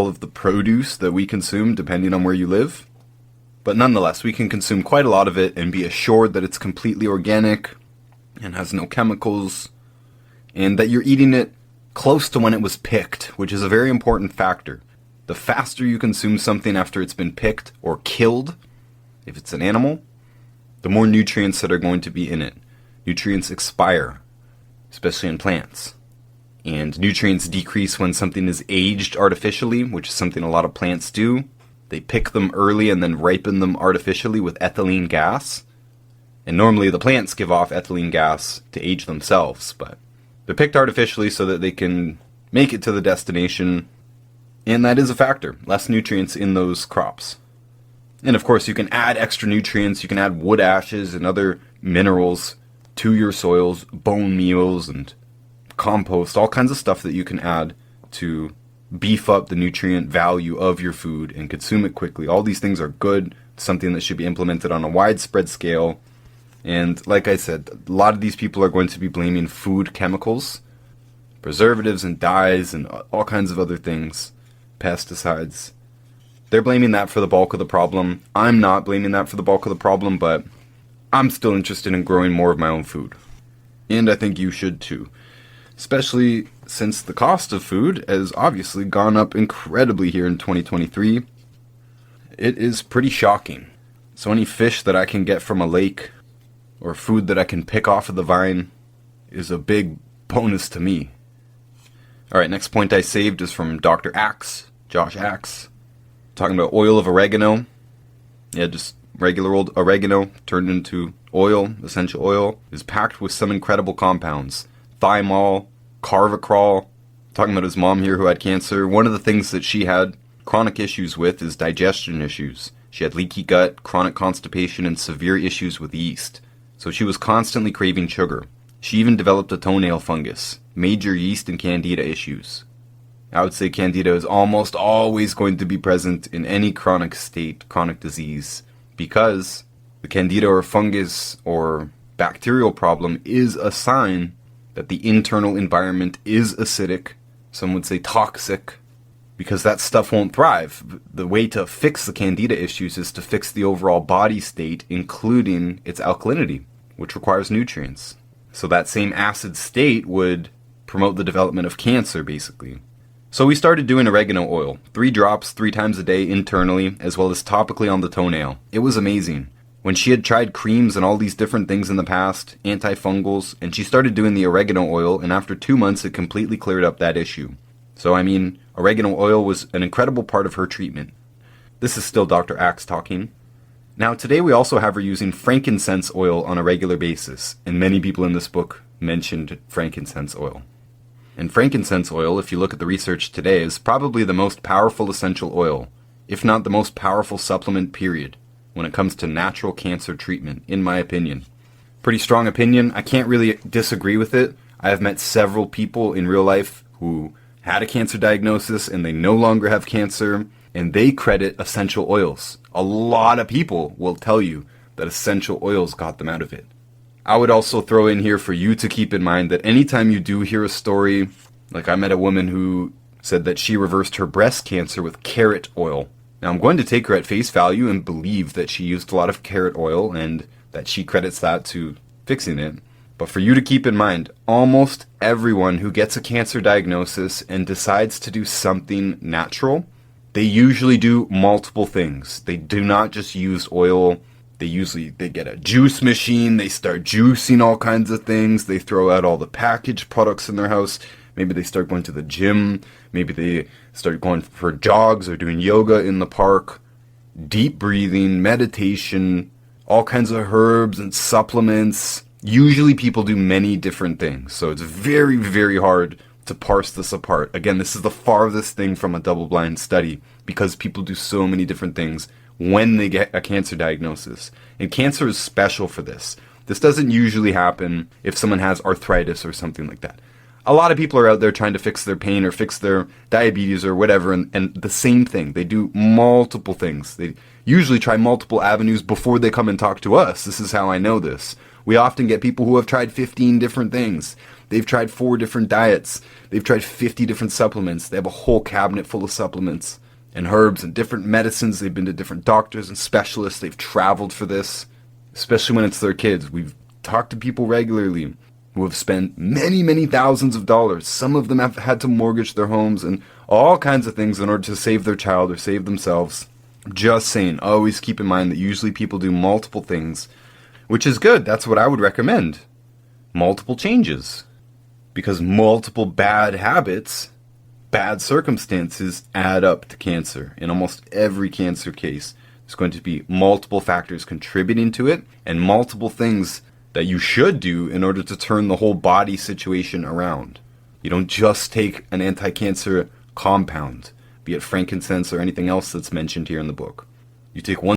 all of the produce that we consume depending on where you live. But nonetheless, we can consume quite a lot of it and be assured that it's completely organic and has no chemicals, and that you're eating it close to when it was picked, which is a very important factor. The faster you consume something after it's been picked or killed, if it's an animal, the more nutrients that are going to be in it. Nutrients expire, especially in plants. And nutrients decrease when something is aged artificially, which is something a lot of plants do. They pick them early and then ripen them artificially with ethylene gas. And normally the plants give off ethylene gas to age themselves, but they're picked artificially so that they can make it to the destination. And that is a factor. Less nutrients in those crops. And of course you can add extra nutrients. You can add wood ashes and other minerals to your soils, bone meals and compost, all kinds of stuff that you can add to beef up the nutrient value of your food and consume it quickly. All these things are good, something that should be implemented on a widespread scale. And like I said, a lot of these people are going to be blaming food chemicals, preservatives and dyes and all kinds of other things, pesticides. They're blaming that for the bulk of the problem. I'm not blaming that for the bulk of the problem, but I'm still interested in growing more of my own food. And I think you should too. Especially since the cost of food has obviously gone up incredibly here in 2023. It is pretty shocking. So any fish that I can get from a lake or food that I can pick off of the vine is a big bonus to me. Alright, next point I saved is from Dr. Axe, Josh Axe, talking about oil of oregano. Yeah, just regular old oregano turned into oil, essential oil, is packed with some incredible compounds. Thymol, carvacrol, talking about his mom here who had cancer. One of the things that she had chronic issues with is digestion issues. She had leaky gut, chronic constipation, and severe issues with yeast. So she was constantly craving sugar. She even developed a toenail fungus, major yeast and candida issues. I would say candida is almost always going to be present in any chronic state, chronic disease, because the candida or fungus or bacterial problem is a sign that the internal environment is acidic, some would say toxic, because that stuff won't thrive. The way to fix the candida issues is to fix the overall body state, including its alkalinity, which requires nutrients. So that same acid state would promote the development of cancer, basically. So we started doing oregano oil, 3 drops 3 times a day internally, as well as topically on the toenail. It was amazing. When she had tried creams and all these different things in the past, antifungals, and she started doing the oregano oil, and after 2 months it completely cleared up that issue. So I mean, oregano oil was an incredible part of her treatment. This is still Dr. Axe talking. Now today we also have her using frankincense oil on a regular basis, and many people in this book mentioned frankincense oil. And frankincense oil, if you look at the research today, is probably the most powerful essential oil, if not the most powerful supplement period, when it comes to natural cancer treatment, in my opinion. Pretty strong opinion. I can't really disagree with it. I have met several people in real life who had a cancer diagnosis and they no longer have cancer, and they credit essential oils. A lot of people will tell you that essential oils got them out of it. I would also throw in here for you to keep in mind that anytime you do hear a story, like I met a woman who said that she reversed her breast cancer with carrot oil. Now I'm going to take her at face value and believe that she used a lot of carrot oil and that she credits that to fixing it. But for you to keep in mind, almost everyone who gets a cancer diagnosis and decides to do something natural, they usually do multiple things. They do not just use oil. They get a juice machine. They start juicing all kinds of things. They throw out all the packaged products in their house. Maybe they start going to the gym. Maybe they start going for jogs or doing yoga in the park. Deep breathing, meditation, all kinds of herbs and supplements. Usually people do many different things. So it's very, very hard to parse this apart. Again, this is the farthest thing from a double-blind study because people do so many different things when they get a cancer diagnosis. And cancer is special for this. This doesn't usually happen if someone has arthritis or something like that. A lot of people are out there trying to fix their pain or fix their diabetes or whatever, and the same thing. They do multiple things. They usually try multiple avenues before they come and talk to us. This is how I know this. We often get people who have tried 15 different things. They've tried 4 different diets. They've tried 50 different supplements. They have a whole cabinet full of supplements and herbs and different medicines. They've been to different doctors and specialists. They've traveled for this, especially when it's their kids. We've talked to people regularly who have spent many, many thousands of dollars. Some of them have had to mortgage their homes and all kinds of things in order to save their child or save themselves. Just saying, always keep in mind that usually people do multiple things, which is good. That's what I would recommend. Multiple changes. Because multiple bad habits, bad circumstances add up to cancer. In almost every cancer case, there's going to be multiple factors contributing to it and multiple things that you should do in order to turn the whole body situation around. You don't just take an anti-cancer compound, be it frankincense or anything else that's mentioned here in the book. You take one